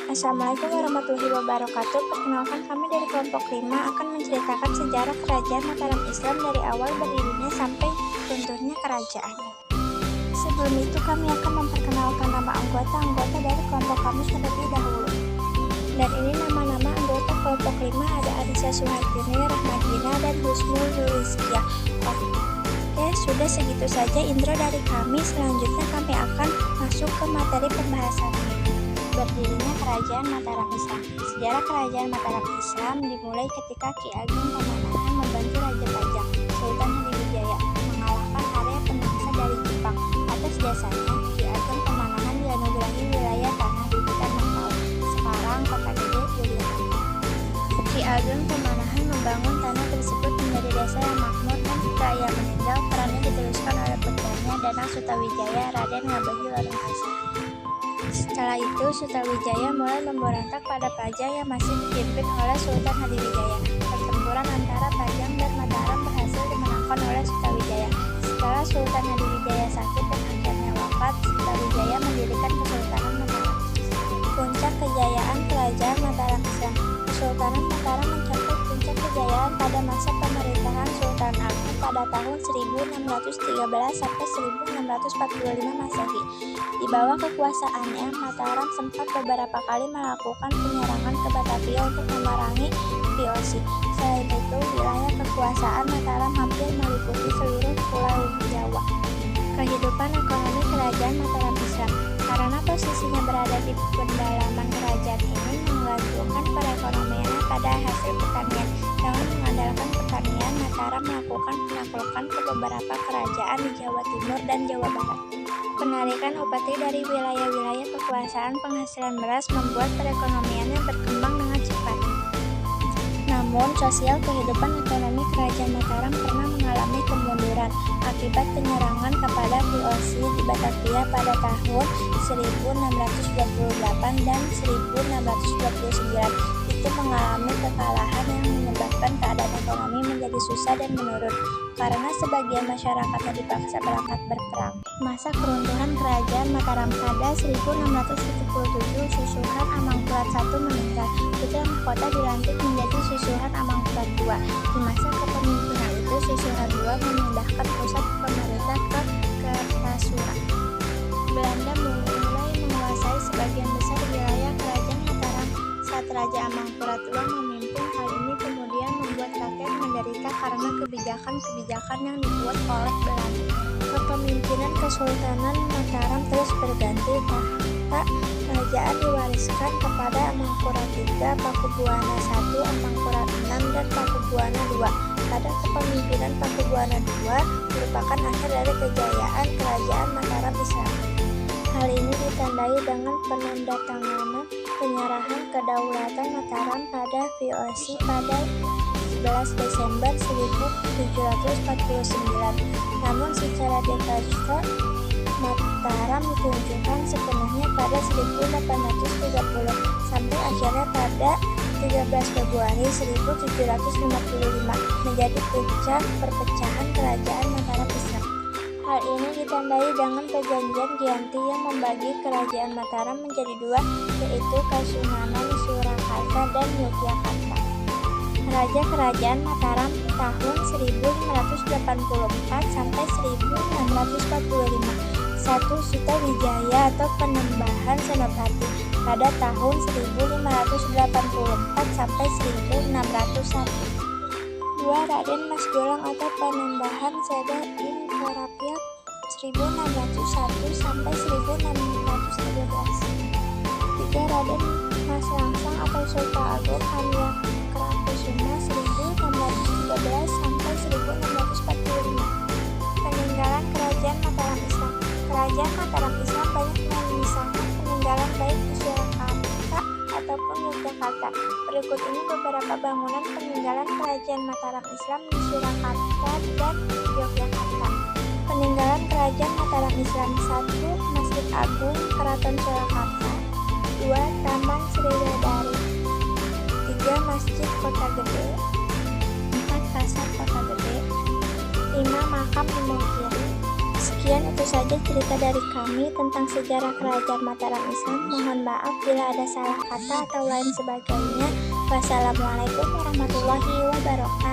Assalamualaikum warahmatullahi wabarakatuh. Perkenalkan, kami dari kelompok 5 akan menceritakan sejarah kerajaan Mataram Islam dari awal berdirinya sampai runtuhnya kerajaan. Sebelum itu kami akan memperkenalkan nama anggota-anggota dari kelompok kami terlebih dahulu. Dan ini nama-nama anggota kelompok 5 ada Arisa Suhartini, Rahmadina, dan Husnul Nurizkia. Oke, sudah segitu saja intro dari kami. Selanjutnya kami akan masuk ke materi pembahasannya. Berdirinya Kerajaan Mataram Islam. Sejarah Kerajaan Mataram Islam dimulai ketika Ki Ageng Pamanahan membantu Raja Pajang, Sultan Hadiwijaya, mengalahkan area penguasa dari Jepang. Atas dasarnya, Ki Ageng Pamanahan dianugerahi wilayah tanah di Hutan Mangkal, sekarang Kota Gede, Yogyakarta. Ki Ageng Pamanahan membangun tanah tersebut menjadi desa yang makmur, dan setelah ia meninggal, perannya diteruskan oleh putranya Danang Sutawijaya, Raden Ngabaghi Larungkasa. Setelah itu, Sutawijaya mulai memberontak pada Pajang yang masih dipimpin oleh Sultan Hadiwijaya. Pertempuran antara Pajang dan Mataram berhasil dimenangkan oleh Sutawijaya. Setelah Sultan Hadiwijaya sakit dan akhirnya wafat, Sutawijaya mendirikan Kesultanan Mataram. Puncak kejayaan Kerajaan Mataram Islam. Kesultanan Mataram mencapai puncak kejayaan pada masa pemerintahan Sultan Agung pada tahun 1613 sampai 1645 Masehi. Di bawah kekuasaannya, Mataram sempat beberapa kali melakukan penyerangan ke Batavia untuk memerangi VOC. Selain itu, wilayah kekuasaan Mataram hampir meliputi seluruh Pulau Jawa. Kehidupan ekonomi Kerajaan Mataram Islam. Karena posisinya berada di pedalaman kerajaan ini menggantungkan perekonomiannya pada hasil pertanian. Dengan mengandalkan pertanian, Mataram melakukan penaklukan ke beberapa kerajaan di Jawa Timur dan Jawa Barat. Penarikan upeti dari wilayah-wilayah kekuasaan penghasilan beras membuat perekonomiannya berkembang dengan cepat. Namun, sosial kehidupan ekonomi Kerajaan Mataram pernah mengalami kemunduran akibat penyerangan kepada VOC di Batavia pada tahun 1628 dan 1629. Itu mengalami kekalahan yang menyebabkan keadaan ekonomi menjadi susah dan menurun karena sebagian masyarakatnya dipaksa berangkat berperang. Masa keruntuhan Kerajaan Mataram pada 1677, Susuhunan Amangkurat I meninggal. Putra mahkota dilantik menjadi Susuhunan Amangkurat II. Di masa kepemimpinan itu, Susuhunan II memindahkan pusat pemerintah ke Kertasura. Belanda mulai menguasai sebagian besar wilayah Kerajaan Mataram saat Raja Amangkurat II memimpin. Hal ini kemudian membuat rakyat menderita karena kebijakan-kebijakan yang dibuat oleh Belanda. Kepemimpinan Kesultanan Mataram terus berganti. Tahta kerajaan diwariskan kepada Amangkurat III, Pakubuwana I, Amangkurat VI, dan Pakubuwana II. Pada kepemimpinan Pakubuwana II merupakan akhir dari kejayaan Kerajaan Mataram Islam. Hal ini ditandai dengan penandatanganan penyerahan kedaulatan Mataram pada VOC pada 11 Desember 1749. Namun secara de facto Mataram ditunjukkan sepenuhnya pada 1830 sampai akhirnya pada 13 Februari 1755 menjadi puncak perpecahan Kerajaan Mataram Islam. Hal ini ditandai dengan perjanjian Giyanti yang membagi Kerajaan Mataram menjadi dua, yaitu Kasunanan Surakarta dan Yogyakarta. Raja Kerajaan Mataram tahun 1584 sampai 1645. 1. Sutawijaya atau Penembahan Senopati pada tahun 1584 sampai 1601. 2. Raden Mas Jolang atau Penembahan Seda in Korapia 1601 sampai 1613. 3. Raden Mas Langsang atau Sultan Agung Hadiakrakusuma 1613 sampai 1645. Peninggalan Kerajaan Mataram Islam. Kerajaan Mataram Islam banyak menyisakan peninggalan baik di Surakarta ataupun Yogyakarta. Berikut ini beberapa bangunan peninggalan Kerajaan Mataram Islam di Surakarta dan Yogyakarta. Peninggalan Kerajaan Mataram Islam. 1. Masjid Agung Keraton Surakarta. 2. Taman Sriwedari. 3. Masjid Kota Gede. 4. Pasar Kota Gede. 5. Makam Imogiri. Sekian Sekian itu saja cerita dari kami tentang sejarah Kerajaan Mataram Islam. Mohon maaf bila ada salah kata atau lain sebagainya. Wassalamualaikum warahmatullahi wabarakatuh.